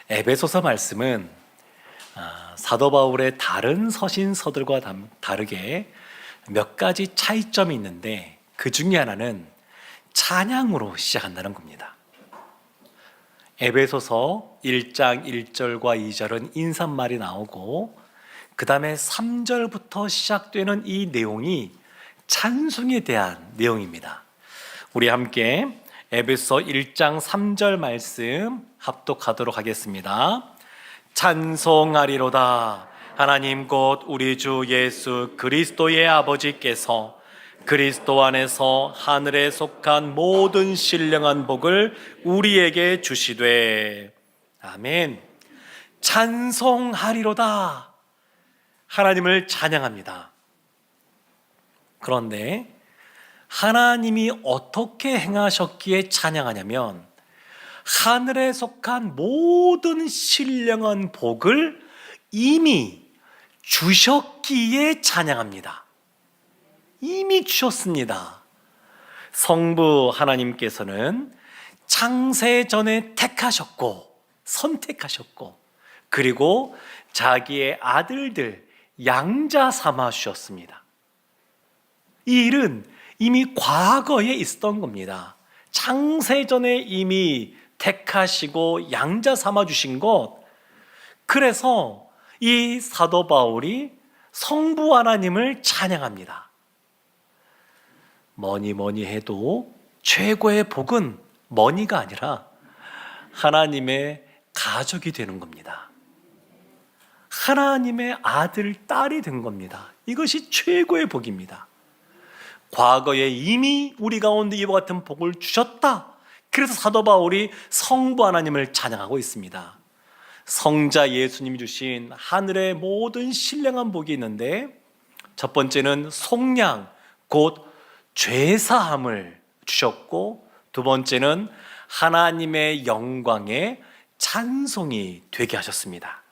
에베소서 말씀은 사도 바울의 다른 서신서들과 다르게 몇 가지 차이점이 있는데 그 중에 하나는 찬양으로 시작한다는 겁니다. 에베소서 1장 1절과 2절은 인사말이 나오고 그 다음에 3절부터 시작되는 이 내용이 찬송에 대한 내용입니다. 우리 함께 에베소 1장 3절 말씀 합독하도록 하겠습니다. 찬송하리로다. 하나님 곧 우리 주 예수 그리스도의 아버지께서 그리스도 안에서 하늘에 속한 모든 신령한 복을 우리에게 주시되. 아멘. 찬송하리로다. 하나님을 찬양합니다. 그런데 하나님이 어떻게 행하셨기에 찬양하냐면 하늘에 속한 모든 신령한 복을 이미 주셨기에 찬양합니다. 이미 주셨습니다. 성부 하나님께서는 창세 전에 택하셨고 선택하셨고 그리고 자기의 아들들 양자 삼아 주셨습니다. 이 일은 이미 과거에 있었던 겁니다. 창세 전에 이미 택하시고 양자 삼아 주신 것. 그래서 이 사도 바울이 성부 하나님을 찬양합니다. 뭐니 해도 최고의 복은 머니가 아니라 하나님의 가족이 되는 겁니다. 하나님의 아들, 딸이 된 겁니다. 이것이 최고의 복입니다. 과거에 이미 우리 가운데 이와 같은 복을 주셨다. 그래서 사도 바울이 성부 하나님을 찬양하고 있습니다. 성자 예수님이 주신 하늘의 모든 신령한 복이 있는데 첫 번째는 속량, 곧 죄사함을 주셨고 두 번째는 하나님의 영광의 찬송이 되게 하셨습니다.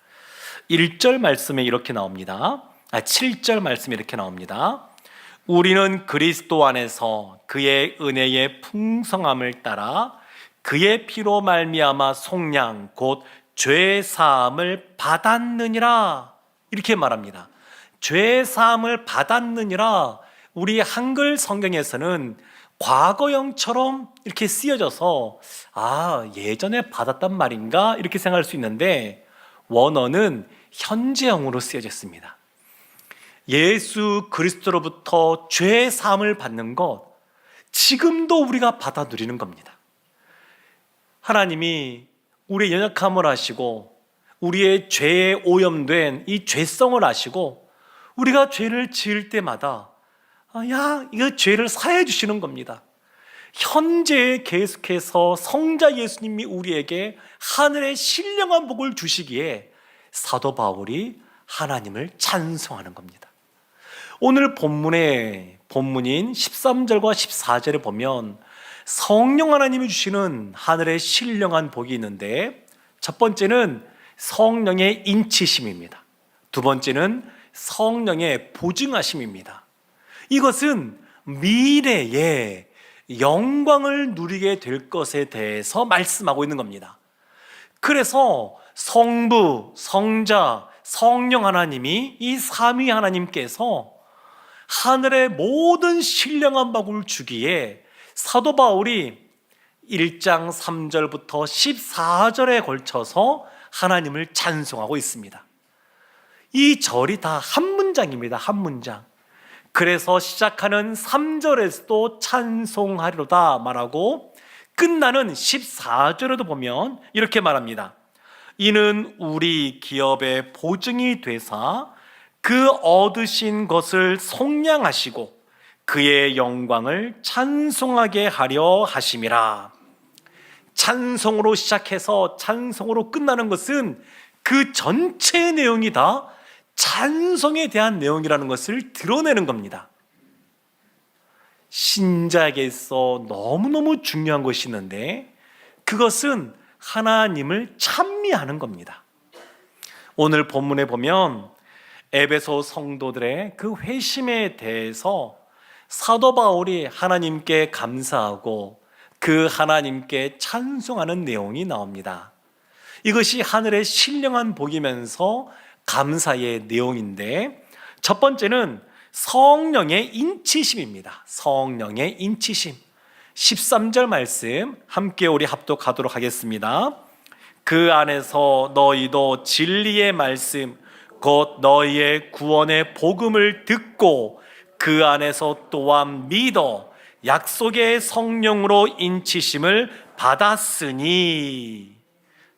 1절 말씀에 이렇게 나옵니다. 7절 말씀에 이렇게 나옵니다. 우리는 그리스도 안에서 그의 은혜의 풍성함을 따라 그의 피로 말미암아 속량 곧 죄사함을 받았느니라. 이렇게 말합니다. 죄사함을 받았느니라. 우리 한글 성경에서는 과거형처럼 이렇게 쓰여져서 예전에 받았단 말인가 이렇게 생각할 수 있는데 원어는 현재형으로 쓰여졌습니다. 예수 그리스도로부터 죄 사함을 받는 것, 지금도 우리가 받아 누리는 겁니다. 하나님이 우리의 연약함을 아시고 우리의 죄에 오염된 이 죄성을 아시고 우리가 죄를 지을 때마다 이거 죄를 사해 주시는 겁니다. 현재 계속해서 성자 예수님이 우리에게 하늘의 신령한 복을 주시기에 사도 바울이 하나님을 찬송하는 겁니다. 오늘 본문인 13절과 14절에 보면 성령 하나님이 주시는 하늘의 신령한 복이 있는데 첫 번째는 성령의 인치심입니다. 두 번째는 성령의 보증하심입니다. 이것은 미래에 영광을 누리게 될 것에 대해서 말씀하고 있는 겁니다. 그래서 성부, 성자, 성령 하나님이 이 삼위 하나님께서 하늘의 모든 신령한 복을 주기에 사도 바울이 1장 3절부터 14절에 걸쳐서 하나님을 찬송하고 있습니다. 이 절이 다 한 문장입니다. 한 문장. 그래서 시작하는 3절에서도 찬송하리로다 말하고 끝나는 14절에도 보면 이렇게 말합니다. 이는 우리 기업의 보증이 되사 그 얻으신 것을 속량하시고 그의 영광을 찬송하게 하려 하심이라. 찬송으로 시작해서 찬송으로 끝나는 것은 그 전체의 내용이 다 찬송에 대한 내용이라는 것을 드러내는 겁니다. 신자에게서 너무너무 중요한 것이 있는데 그것은 하나님을 찬미하는 겁니다. 오늘 본문에 보면 에베소 성도들의 그 회심에 대해서 사도 바울이 하나님께 감사하고 그 하나님께 찬송하는 내용이 나옵니다. 이것이 하늘의 신령한 복이면서 감사의 내용인데, 첫 번째는 성령의 인치심입니다. 성령의 인치심. 13절 말씀 함께 우리 합독하도록 하겠습니다. 그 안에서 너희도 진리의 말씀 곧 너희의 구원의 복음을 듣고 그 안에서 또한 믿어 약속의 성령으로 인치심을 받았으니.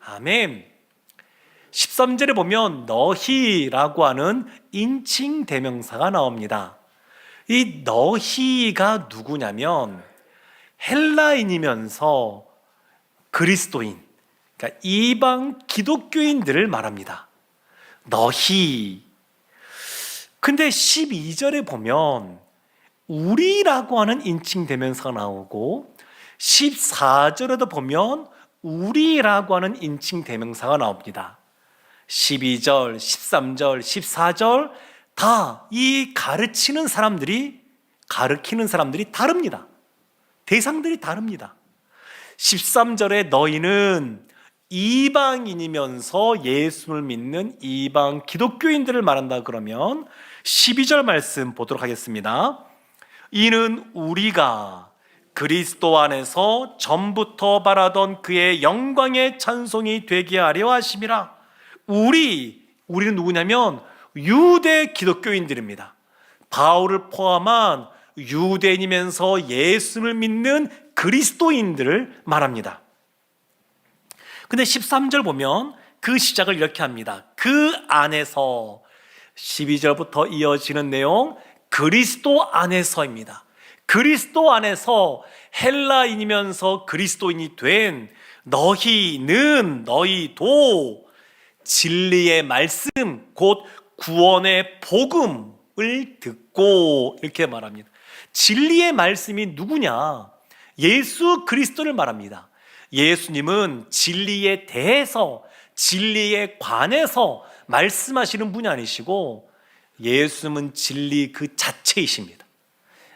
아멘. 13절에 보면 너희라고 하는 인칭 대명사가 나옵니다. 이 너희가 누구냐면 헬라인이면서 그리스도인, 그러니까 이방 기독교인들을 말합니다. 너희. 근데 12절에 보면 우리라고 하는 인칭 대명사가 나오고 14절에도 보면 우리라고 하는 인칭 대명사가 나옵니다. 12절, 13절, 14절 다 이 가르치는 사람들이 다릅니다. 대상들이 다릅니다. 13절에 너희는 이방인이면서 예수를 믿는 이방 기독교인들을 말한다 그러면 12절 말씀 보도록 하겠습니다. 이는 우리가 그리스도 안에서 전부터 바라던 그의 영광의 찬송이 되게 하려 하심이라. 우리는 누구냐면 유대 기독교인들입니다. 바울을 포함한 유대인이면서 예수를 믿는 그리스도인들을 말합니다. 근데 13절 보면 그 시작을 이렇게 합니다. 그 안에서. 12절부터 이어지는 내용, 그리스도 안에서입니다. 그리스도 안에서 헬라인이면서 그리스도인이 된 너희도 진리의 말씀 곧 구원의 복음을 듣고, 이렇게 말합니다. 진리의 말씀이 누구냐? 예수 그리스도를 말합니다. 예수님은 진리에 대해서, 진리에 관해서 말씀하시는 분이 아니시고 예수님은 진리 그 자체이십니다.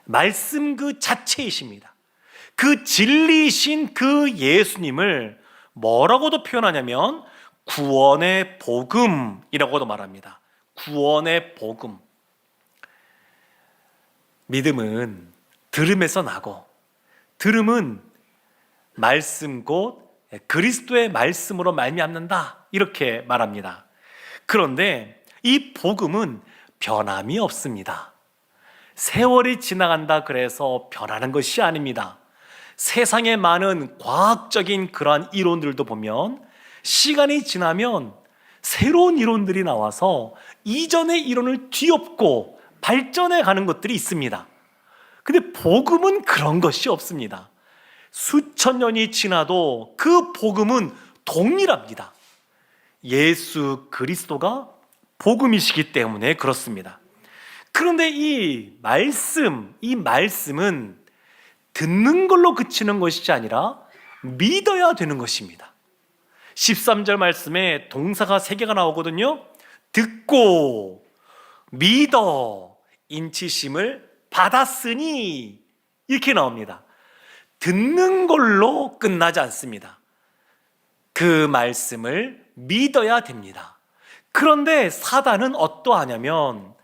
말씀 그 자체이십니다. 그 진리이신 그 예수님을 뭐라고도 표현하냐면 구원의 복음이라고도 말합니다. 구원의 복음. 믿음은 들음에서 나고, 들음은 말씀 곧 그리스도의 말씀으로 말미암는다, 이렇게 말합니다. 그런데 이 복음은 변함이 없습니다. 세월이 지나간다 그래서 변하는 것이 아닙니다. 세상에 많은 과학적인 그러한 이론들도 보면 시간이 지나면 새로운 이론들이 나와서 이전의 이론을 뒤엎고 발전해 가는 것들이 있습니다. 근데 복음은 그런 것이 없습니다. 수천 년이 지나도 그 복음은 동일합니다. 예수 그리스도가 복음이시기 때문에 그렇습니다. 그런데 이 말씀은 듣는 걸로 그치는 것이 아니라 믿어야 되는 것입니다. 13절 말씀에 동사가 3개가 나오거든요. 듣고, 믿어, 인치심을 받았으니, 이렇게 나옵니다. 듣는 걸로 끝나지 않습니다. 그 말씀을 믿어야 됩니다. 그런데 사단은 어떠하냐면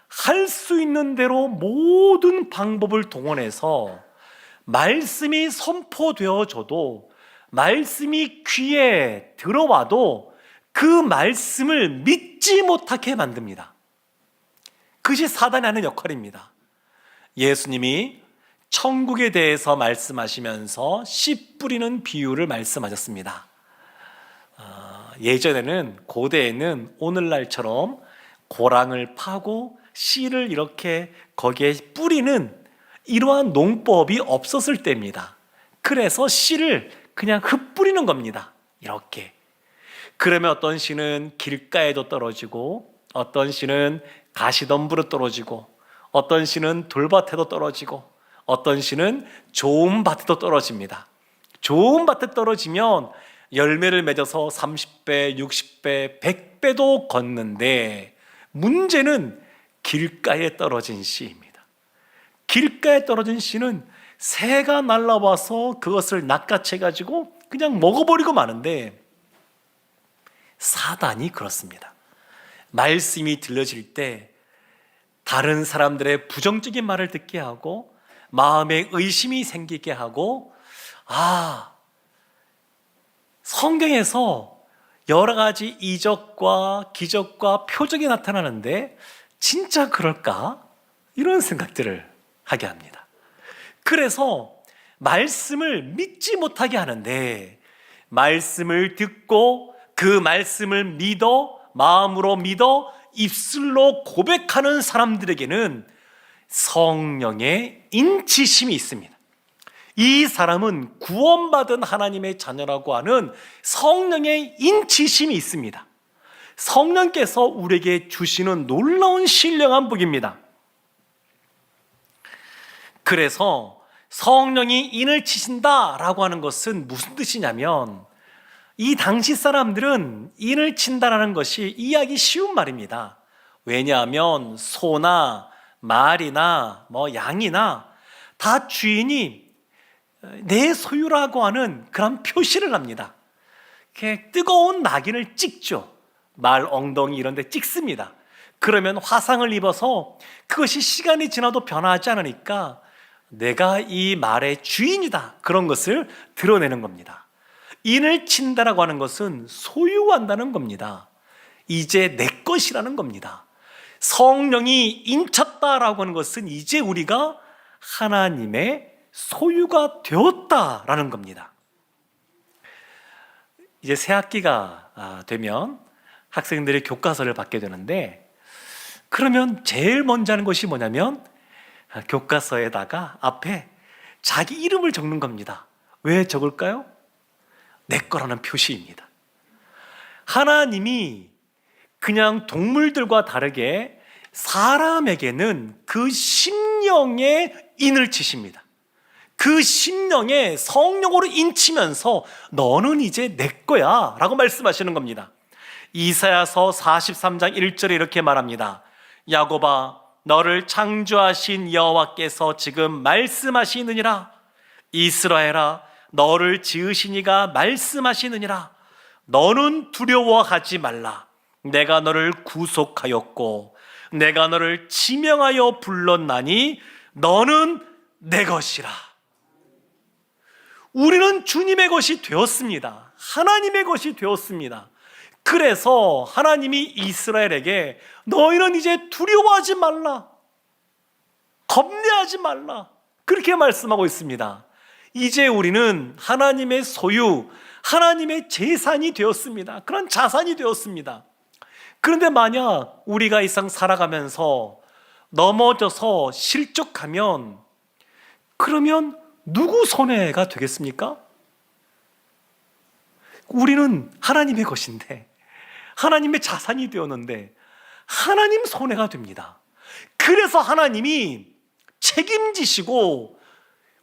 할 수 있는 대로 모든 방법을 동원해서 말씀이 선포되어져도, 말씀이 귀에 들어와도 그 말씀을 믿지 못하게 만듭니다. 그것이 사단이 하는 역할입니다. 예수님이 천국에 대해서 말씀하시면서 씨 뿌리는 비유를 말씀하셨습니다. 예전에는, 고대에는 오늘날처럼 고랑을 파고 씨를 이렇게 거기에 뿌리는 이러한 농법이 없었을 때입니다. 그래서 씨를 그냥 흩뿌리는 겁니다. 이렇게. 그러면 어떤 씨는 길가에도 떨어지고, 어떤 씨는 가시덤불에 떨어지고, 어떤 씨는 돌밭에도 떨어지고, 어떤 씨는 좋은 밭에도 떨어집니다. 좋은 밭에 떨어지면 열매를 맺어서 30배, 60배, 100배도 걷는데, 문제는 길가에 떨어진 씨입니다. 길가에 떨어진 씨는 새가 날라와서 그것을 낚아채가지고 그냥 먹어버리고 마는데, 사단이 그렇습니다. 말씀이 들려질 때 다른 사람들의 부정적인 말을 듣게 하고 마음에 의심이 생기게 하고, 성경에서 여러 가지 이적과 기적과 표적이 나타나는데 진짜 그럴까? 이런 생각들을 하게 합니다. 그래서 말씀을 믿지 못하게 하는데, 말씀을 듣고 그 말씀을 믿어, 마음으로 믿어 입술로 고백하는 사람들에게는 성령의 인치심이 있습니다. 이 사람은 구원받은 하나님의 자녀라고 하는 성령의 인치심이 있습니다. 성령께서 우리에게 주시는 놀라운 신령한 복입니다. 그래서 성령이 인을 치신다라고 하는 것은 무슨 뜻이냐면, 이 당시 사람들은 인을 친다라는 것이 이해하기 쉬운 말입니다. 왜냐하면 소나 말이나 양이나 다 주인이 내 소유라고 하는 그런 표시를 합니다. 이렇게 뜨거운 낙인을 찍죠. 말 엉덩이 이런 데 찍습니다. 그러면 화상을 입어서 그것이 시간이 지나도 변하지 않으니까 내가 이 말의 주인이다, 그런 것을 드러내는 겁니다. 인을 친다라고 하는 것은 소유한다는 겁니다. 이제 내 것이라는 겁니다. 성령이 인쳤다라고 하는 것은 이제 우리가 하나님의 소유가 되었다라는 겁니다. 이제 새 학기가 되면 학생들이 교과서를 받게 되는데, 그러면 제일 먼저 하는 것이 뭐냐면 교과서에다가 앞에 자기 이름을 적는 겁니다. 왜 적을까요? 내 거라는 표시입니다. 하나님이 그냥 동물들과 다르게 사람에게는 그 심령에 인을 치십니다. 그 심령에 성령으로 인치면서 너는 이제 내 거야 라고 말씀하시는 겁니다. 이사야서 43장 1절에 이렇게 말합니다. 야곱아, 너를 창조하신 여호와께서 지금 말씀하시느니라. 이스라엘아, 너를 지으신 이가 말씀하시느니라. 너는 두려워하지 말라. 내가 너를 구속하였고 내가 너를 지명하여 불렀나니 너는 내 것이라. 우리는 주님의 것이 되었습니다. 하나님의 것이 되었습니다. 그래서 하나님이 이스라엘에게 너희는 이제 두려워하지 말라, 겁내하지 말라, 그렇게 말씀하고 있습니다. 이제 우리는 하나님의 소유, 하나님의 재산이 되었습니다. 그런 자산이 되었습니다. 그런데 만약 우리가 이 상 살아가면서 넘어져서 실족하면, 그러면 누구 손해가 되겠습니까? 우리는 하나님의 것인데, 하나님의 자산이 되었는데 하나님 손해가 됩니다. 그래서 하나님이 책임지시고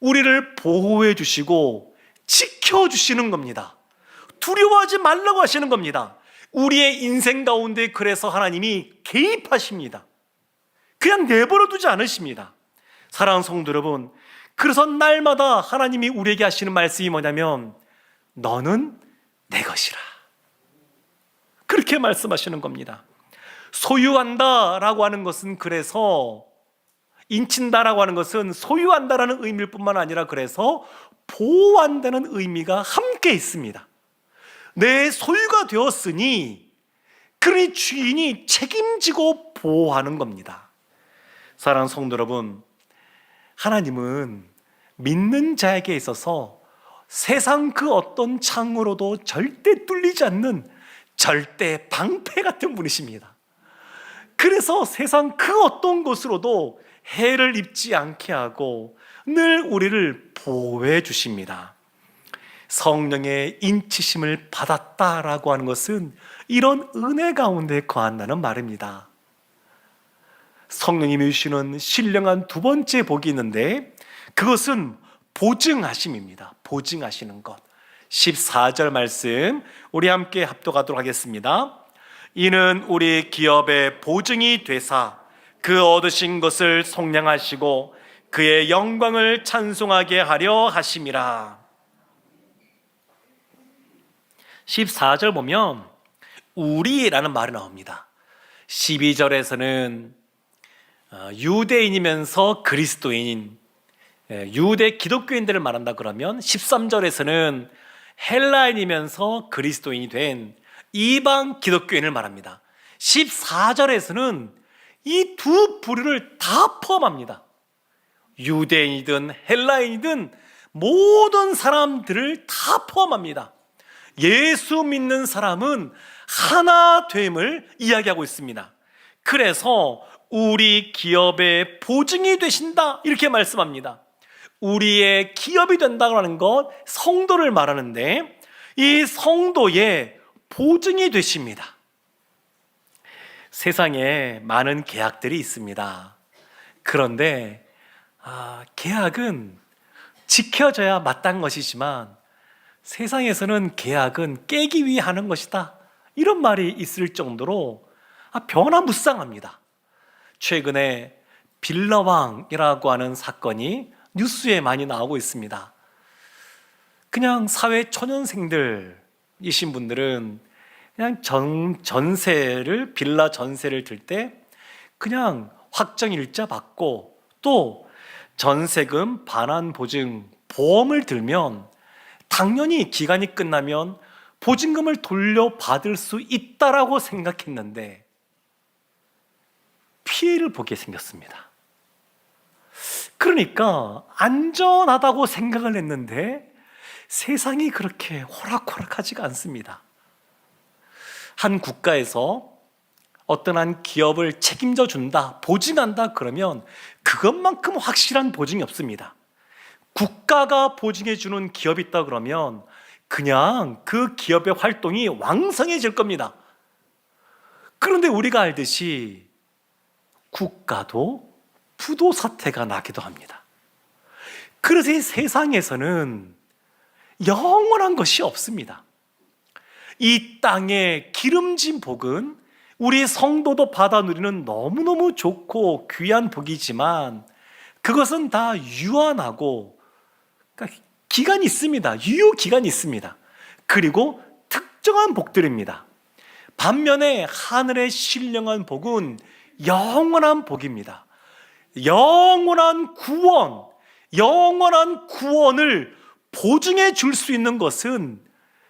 우리를 보호해 주시고 지켜주시는 겁니다. 두려워하지 말라고 하시는 겁니다. 우리의 인생 가운데 그래서 하나님이 개입하십니다. 그냥 내버려 두지 않으십니다. 사랑하는 성도 여러분, 그래서 날마다 하나님이 우리에게 하시는 말씀이 뭐냐면 너는 내 것이라, 그렇게 말씀하시는 겁니다. 소유한다라고 하는 것은, 그래서 인친다라고 하는 것은 소유한다라는 의미일 뿐만 아니라 그래서 보호한다는 의미가 함께 있습니다. 내 소유가 되었으니 그러니 주인이 책임지고 보호하는 겁니다. 사랑하는 성도 여러분, 하나님은 믿는 자에게 있어서 세상 그 어떤 창으로도 절대 뚫리지 않는 절대 방패 같은 분이십니다. 그래서 세상 그 어떤 것으로도 해를 입지 않게 하고 늘 우리를 보호해 주십니다. 성령의 인치심을 받았다라고 하는 것은 이런 은혜 가운데 거한다는 말입니다. 성령님이 주시는 신령한 두 번째 복이 있는데, 그것은 보증하심입니다. 보증하시는 것. 14절 말씀 우리 함께 합독하도록 하겠습니다. 이는 우리 기업의 보증이 되사 그 얻으신 것을 속량하시고 그의 영광을 찬송하게 하려 하심이라. 14절 보면 우리라는 말이 나옵니다. 12절에서는 유대인이면서 그리스도인인 유대 기독교인들을 말한다 그러면 13절에서는 헬라인이면서 그리스도인이 된 이방 기독교인을 말합니다. 14절에서는 이 두 부류를 다 포함합니다. 유대인이든 헬라인이든 모든 사람들을 다 포함합니다. 예수 믿는 사람은 하나 됨을 이야기하고 있습니다. 그래서 우리 기업의 보증이 되신다 이렇게 말씀합니다. 우리의 기업이 된다고 하는 것 성도를 말하는데 이 성도의 보증이 되십니다. 세상에 많은 계약들이 있습니다. 그런데 계약은 지켜져야 마땅한 것이지만 세상에서는 계약은 깨기 위해 하는 것이다 이런 말이 있을 정도로 변화무쌍합니다. 최근에 빌라왕이라고 하는 사건이 뉴스에 많이 나오고 있습니다. 그냥 사회 초년생들이신 분들은 그냥 빌라 전세를 들 때 그냥 확정일자 받고 또 전세금 반환 보증 보험을 들면 당연히 기간이 끝나면 보증금을 돌려받을 수 있다라고 생각했는데 피해를 보게 생겼습니다. 그러니까 안전하다고 생각을 했는데 세상이 그렇게 호락호락하지가 않습니다. 한 국가에서 어떤 한 기업을 책임져 준다, 보증한다 그러면 그것만큼 확실한 보증이 없습니다. 국가가 보증해 주는 기업이 있다 그러면 그냥 그 기업의 활동이 왕성해질 겁니다. 그런데 우리가 알듯이 국가도 부도 사태가 나기도 합니다. 그래서 이 세상에서는 영원한 것이 없습니다. 이 땅의 기름진 복은 우리 성도도 받아 누리는 너무너무 좋고 귀한 복이지만 그것은 다 유한하고 그러니까 기간이 있습니다. 유효 기간이 있습니다. 그리고 특정한 복들입니다. 반면에 하늘의 신령한 복은 영원한 복입니다. 영원한 구원을 보증해 줄 수 있는 것은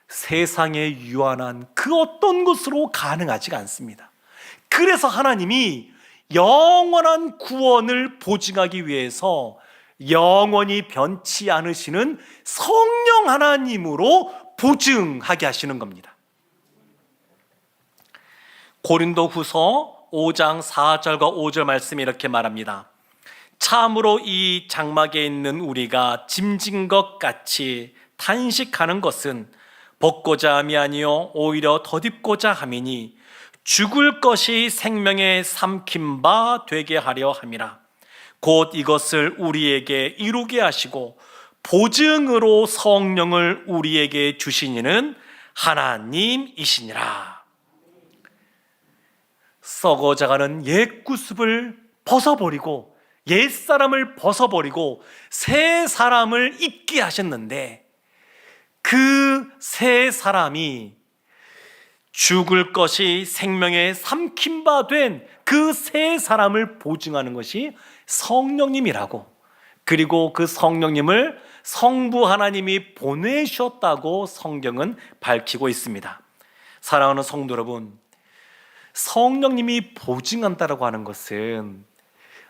세상의 유한한 그 어떤 것으로 가능하지가 않습니다. 그래서 하나님이 영원한 구원을 보증하기 위해서 영원히 변치 않으시는 성령 하나님으로 보증하게 하시는 겁니다. 고린도후서 5장 4절과 5절 말씀이 이렇게 말합니다. 참으로 이 장막에 있는 우리가 짐진 것 같이 탄식하는 것은 벗고자 함이 아니요 오히려 덧입고자 함이니 죽을 것이 생명에 삼킨 바 되게 하려 함이라. 곧 이것을 우리에게 이루게 하시고 보증으로 성령을 우리에게 주시니는 하나님이시니라. 썩어져가는 옛 구습을 벗어버리고 옛사람을 벗어버리고 새 사람을 입게 하셨는데 그 새 사람이 죽을 것이 생명에 삼킨 바 된 그 새 사람을 보증하는 것이 성령님이라고, 그리고 그 성령님을 성부 하나님이 보내셨다고 성경은 밝히고 있습니다. 사랑하는 성도 여러분, 성령님이 보증한다라고 하는 것은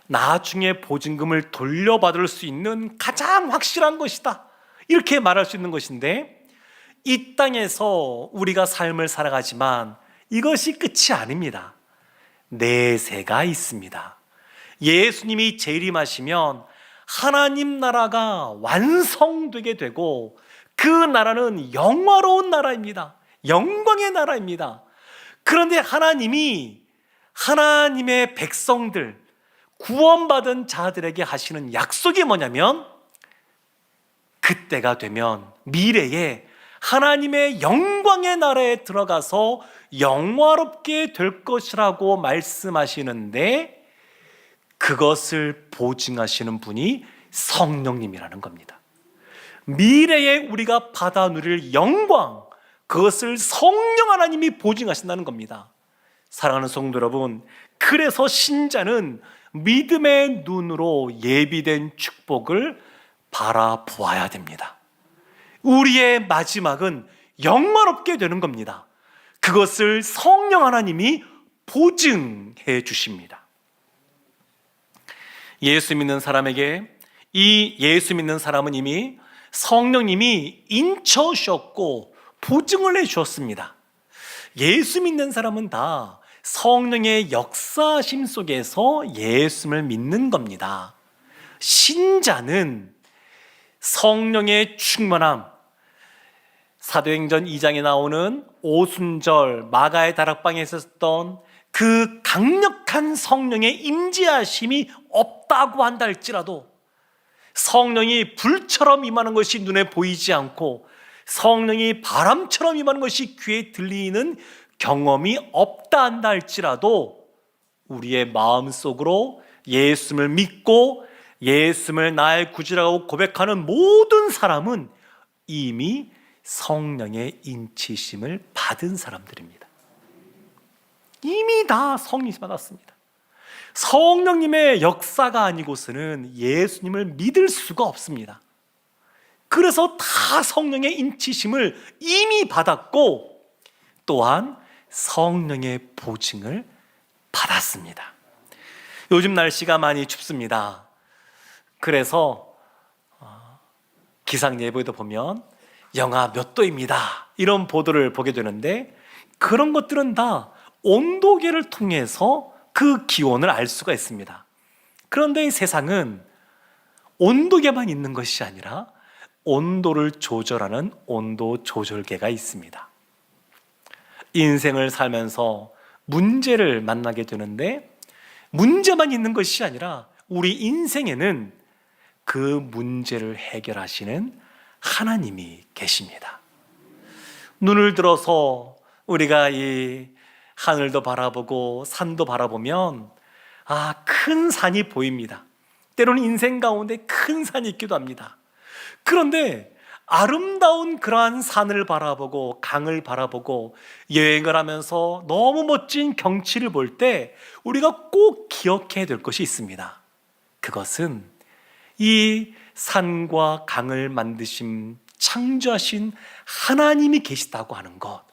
나중에 보증금을 돌려받을 수 있는 가장 확실한 것이다 이렇게 말할 수 있는 것인데, 이 땅에서 우리가 삶을 살아가지만 이것이 끝이 아닙니다. 내세가 있습니다. 예수님이 재림하시면 하나님 나라가 완성되게 되고 그 나라는 영화로운 나라입니다. 영광의 나라입니다. 그런데 하나님이 하나님의 백성들, 구원받은 자들에게 하시는 약속이 뭐냐면 그때가 되면 미래에 하나님의 영광의 나라에 들어가서 영화롭게 될 것이라고 말씀하시는데 그것을 보증하시는 분이 성령님이라는 겁니다. 미래에 우리가 받아 누릴 영광, 그것을 성령 하나님이 보증하신다는 겁니다. 사랑하는 성도 여러분, 그래서 신자는 믿음의 눈으로 예비된 축복을 바라보아야 됩니다. 우리의 마지막은 영원롭게 되는 겁니다. 그것을 성령 하나님이 보증해 주십니다. 예수 믿는 사람에게 이 예수 믿는 사람은 이미 성령님이 인쳐주셨고 보증을 해주었습니다. 예수 믿는 사람은 다 성령의 역사심 속에서 예수를 믿는 겁니다. 신자는 성령의 충만함, 사도행전 2장에 나오는 오순절 마가의 다락방에 있었던 그 강력한 성령의 임재하심이 없다고 한다 할지라도, 성령이 불처럼 임하는 것이 눈에 보이지 않고 성령이 바람처럼 임하는 것이 귀에 들리는 경험이 없다 한다 할지라도, 우리의 마음속으로 예수를 믿고 예수를 나의 구주라고 고백하는 모든 사람은 이미 성령의 인치심을 받은 사람들입니다. 이미 다 성령 받았습니다. 성령님의 역사가 아니고서는 예수님을 믿을 수가 없습니다. 그래서 다 성령의 인치심을 이미 받았고 또한 성령의 보증을 받았습니다. 요즘 날씨가 많이 춥습니다. 그래서 기상 예보에도 보면 영하 몇 도입니다, 이런 보도를 보게 되는데, 그런 것들은 다 온도계를 통해서 그 기온을 알 수가 있습니다. 그런데 이 세상은 온도계만 있는 것이 아니라 온도를 조절하는 온도 조절계가 있습니다. 인생을 살면서 문제를 만나게 되는데, 문제만 있는 것이 아니라 우리 인생에는 그 문제를 해결하시는 하나님이 계십니다. 눈을 들어서 우리가 이 하늘도 바라보고 산도 바라보면 큰 산이 보입니다. 때로는 인생 가운데 큰 산이 있기도 합니다. 그런데 아름다운 그러한 산을 바라보고 강을 바라보고 여행을 하면서 너무 멋진 경치를 볼 때 우리가 꼭 기억해야 될 것이 있습니다. 그것은 이 산과 강을 만드신, 창조하신 하나님이 계시다고 하는 것.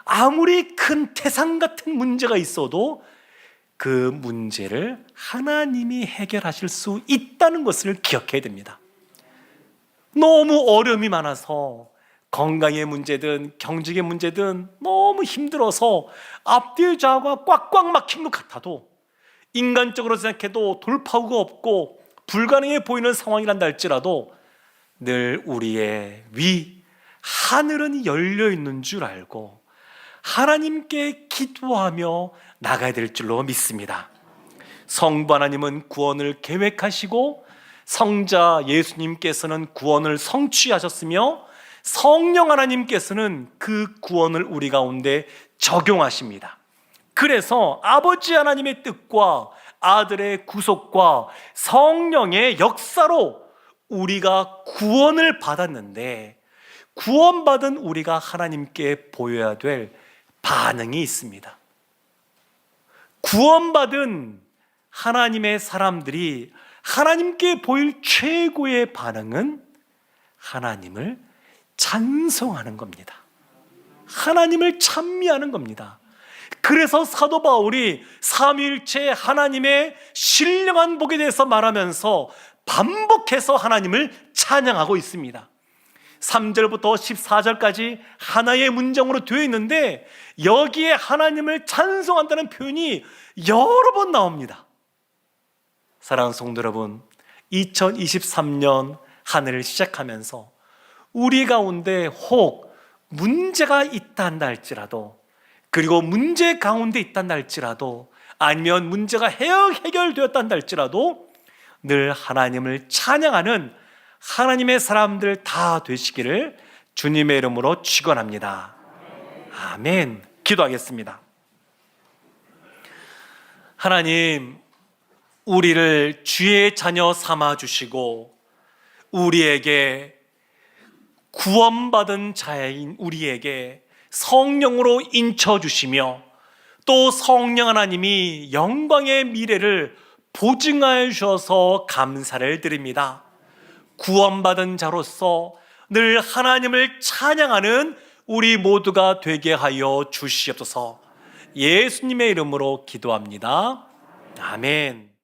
아무리 큰 태산 같은 문제가 있어도 그 문제를 하나님이 해결하실 수 있다는 것을 기억해야 됩니다. 너무 어려움이 많아서 건강의 문제든 경직의 문제든 너무 힘들어서 앞뒤의 좌우가 꽉꽉 막힌 것 같아도, 인간적으로 생각해도 돌파구가 없고 불가능해 보이는 상황이란다 할지라도 늘 우리의 위 하늘은 열려 있는 줄 알고 하나님께 기도하며 나가야 될 줄로 믿습니다. 성부 하나님은 구원을 계획하시고 성자 예수님께서는 구원을 성취하셨으며 성령 하나님께서는 그 구원을 우리 가운데 적용하십니다. 그래서 아버지 하나님의 뜻과 아들의 구속과 성령의 역사로 우리가 구원을 받았는데, 구원받은 우리가 하나님께 보여야 될 반응이 있습니다. 구원받은 하나님의 사람들이 하나님께 보일 최고의 반응은 하나님을 찬송하는 겁니다. 하나님을 찬미하는 겁니다. 그래서 사도 바울이 삼위일체 하나님의 신령한 복에 대해서 말하면서 반복해서 하나님을 찬양하고 있습니다. 3절부터 14절까지 하나의 문장으로 되어 있는데, 여기에 하나님을 찬송한다는 표현이 여러 번 나옵니다. 사랑하는 성도 여러분, 2023년 한 해를 시작하면서 우리 가운데 혹 문제가 있다 한다 할지라도, 그리고 문제 가운데 있다 한다 할지라도, 아니면 문제가 해결되었다 한다 할지라도 늘 하나님을 찬양하는 하나님의 사람들 다 되시기를 주님의 이름으로 축원합니다. 아멘. 기도하겠습니다. 하나님, 우리를 주의 자녀 삼아 주시고 우리에게 구원받은 자인 우리에게 성령으로 인쳐주시며 또 성령 하나님이 영광의 미래를 보증하여 주셔서 감사를 드립니다. 구원받은 자로서 늘 하나님을 찬양하는 우리 모두가 되게 하여 주시옵소서. 예수님의 이름으로 기도합니다. 아멘.